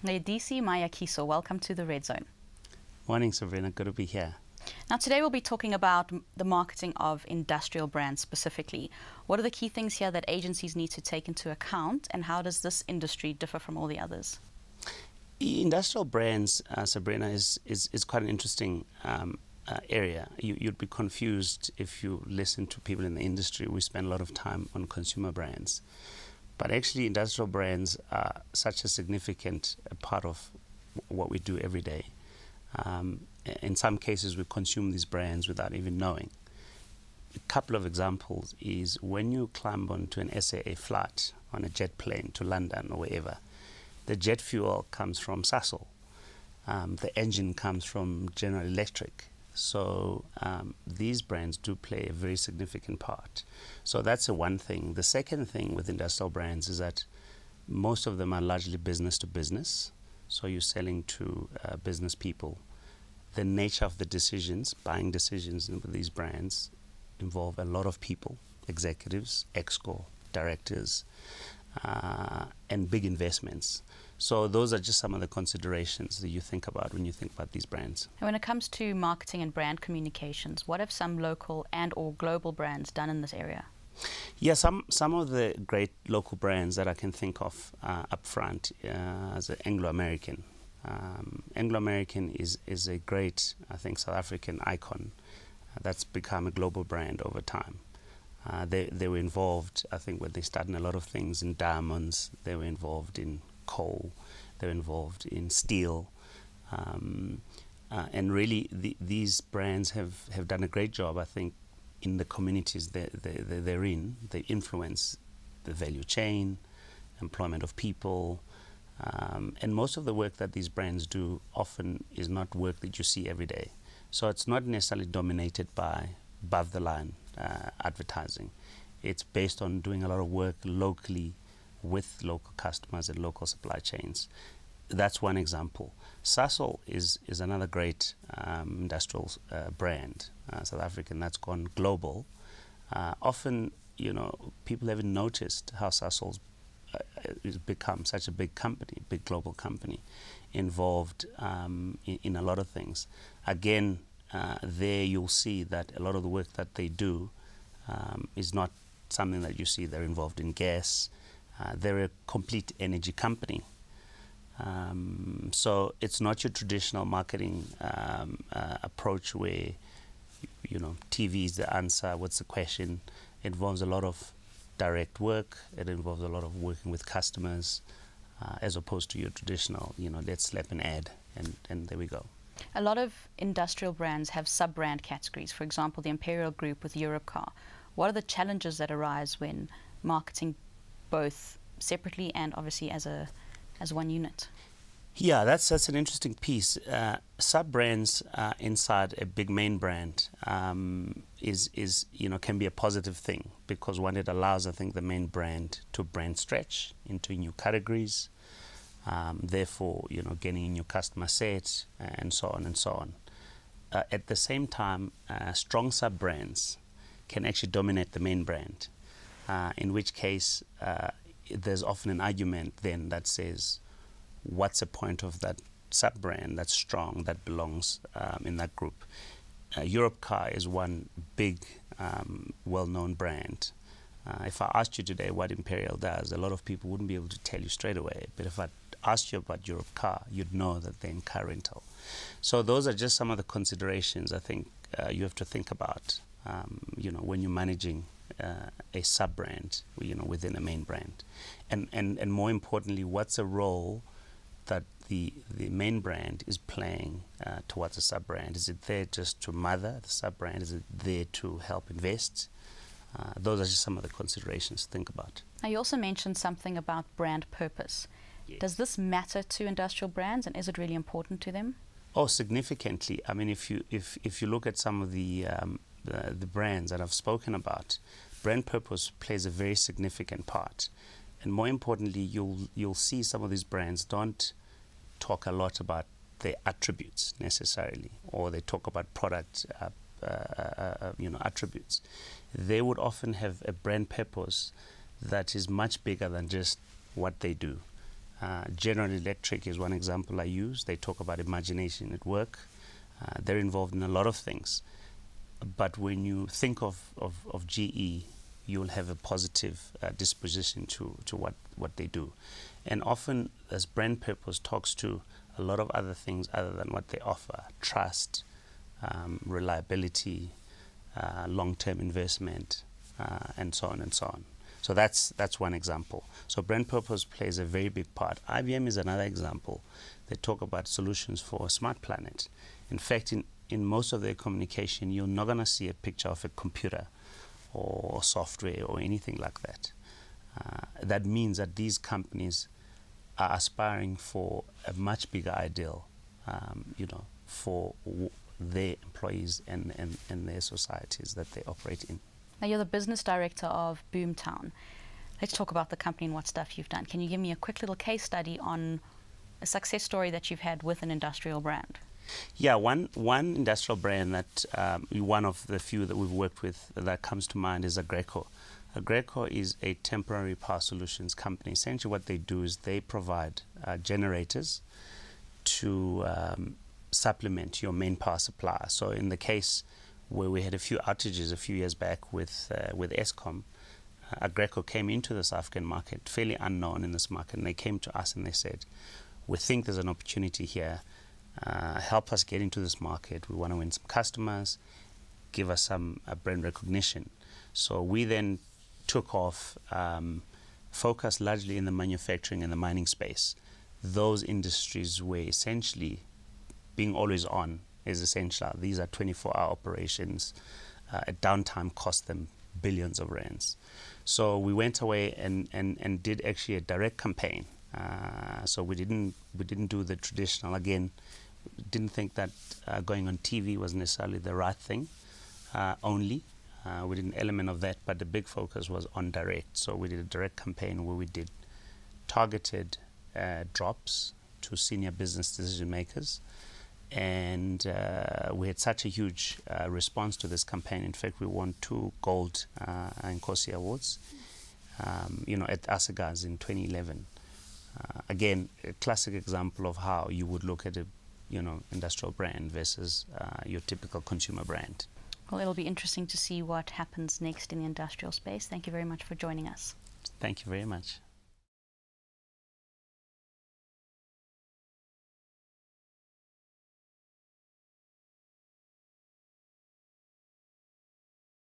Mncedisi Mayekiso, welcome to the Redzone. Morning, Sabrina. Good to be here. Now, today we'll be talking about the marketing of industrial brands specifically. What are the key things here that agencies need to take into account, and how does this industry differ from all the others? Industrial brands, Sabrina, is quite an interesting area. You'd be confused if you listen to people in the industry. We spend a lot of time on consumer brands. But actually, industrial brands are such a significant part of what we do every day. In some cases, we consume these brands without even knowing. A couple of examples is when you climb onto an SAA flight on a jet plane to London or wherever, the jet fuel comes from Sasol. The engine comes from General Electric. So these brands do play a very significant part. So that's the one thing. The second thing with industrial brands is that most of them are largely business to business. So you're selling to business people. The nature of the decisions, buying decisions with these brands, involve a lot of people, executives, exco, directors, and big investments. So those are just some of the considerations that you think about when you think about these brands. And when it comes to marketing and brand communications, what have some local and or global brands done in this area? Yeah, some of the great local brands that I can think of up front as Anglo-American. Anglo-American is a great, I think, South African icon that's become a global brand over time. They were involved, I think, when they started in a lot of things in diamonds. They were involved in coal. They were involved in steel. And really, these brands have done a great job, I think, in the communities they're in. They influence the value chain, employment of people. And most of the work that these brands do often is not work that you see every day. So it's not necessarily dominated by above-the-line advertising. It's based on doing a lot of work locally with local customers and local supply chains. That's one example. Sasol is another great industrial brand, South African, that's gone global. Often, people haven't noticed how Sasol's has become such a big company, big global company, involved in a lot of things. Again, there you'll see that a lot of the work that they do is not something that you see. They're involved in gas. They're a complete energy company. So it's not your traditional marketing approach where, TV is the answer, what's the question. It involves a lot of direct work. It involves a lot of working with customers as opposed to your traditional, let's slap an ad and there we go. A lot of industrial brands have sub-brand categories. For example, the Imperial Group with Europcar. What are the challenges that arise when marketing both separately and obviously as one unit? Yeah, that's an interesting piece. Sub-brands inside a big main brand is can be a positive thing because one, it allows, I think, the main brand to brand stretch into new categories. Therefore, getting a new customer set and so on and so on. At the same time, strong sub-brands can actually dominate the main brand, in which case there's often an argument then that says, what's the point of that sub-brand that's strong, that belongs in that group? Europcar is one big, well-known brand. If I asked you today what Imperial does, a lot of people wouldn't be able to tell you straight away. But if I asked you about Europcar, you'd know that they're in car rental. So those are just some of the considerations I think you have to think about, when you're managing a sub-brand, within a main brand. And more importantly, what's the role that the main brand is playing towards a sub-brand? Is it there just to mother the sub-brand? Is it there to help invest? Those are just some of the considerations to think about. Now, you also mentioned something about brand purpose. Yes. Does this matter to industrial brands, and is it really important to them? Oh, significantly. I mean, if you look at some of the brands that I've spoken about, brand purpose plays a very significant part. And more importantly, you'll see some of these brands don't talk a lot about their attributes necessarily, or they talk about product attributes. They would often have a brand purpose that is much bigger than just what they do. General Electric is one example I use. They talk about imagination at work. They're involved in a lot of things. But when you think of GE, you'll have a positive disposition to what they do. And often, as brand purpose talks to a lot of other things other than what they offer: trust, reliability, long-term investment, and so on and so on. So that's one example. So brand purpose plays a very big part. IBM is another example. They talk about solutions for a smart planet. In fact, in most of their communication, you're not going to see a picture of a computer or software or anything like that. That means that these companies are aspiring for a much bigger ideal, for their employees and their societies that they operate in. Now, you're the business director of Boomtown. Let's talk about the company and what stuff you've done. Can you give me a quick little case study on a success story that you've had with an industrial brand? Yeah, one industrial brand that one of the few that we've worked with that comes to mind is Agreco. Agreco is a temporary power solutions company. Essentially what they do is they provide generators to supplement your main power supply. So in the case where we had a few outages a few years back with Eskom, Agreco came into the South African market, fairly unknown in this market, and they came to us and they said, we think there's an opportunity here. Help us get into this market. We want to win some customers, give us some brand recognition. So we then took off, focused largely in the manufacturing and the mining space. Those industries were essentially being always on is essential. These are 24-hour operations. A downtime cost them billions of rands. So we went away and did actually a direct campaign. So we didn't do the traditional. Again, didn't think that going on TV was necessarily the right thing. Only we did an element of that, but the big focus was on direct. So we did a direct campaign where we did targeted drops to senior business decision makers. And we had such a huge response to this campaign. In fact, we won 2 gold Nkosi awards, at Asagas in 2011. Again, a classic example of how you would look at a, industrial brand versus your typical consumer brand. Well, it'll be interesting to see what happens next in the industrial space. Thank you very much for joining us. Thank you very much.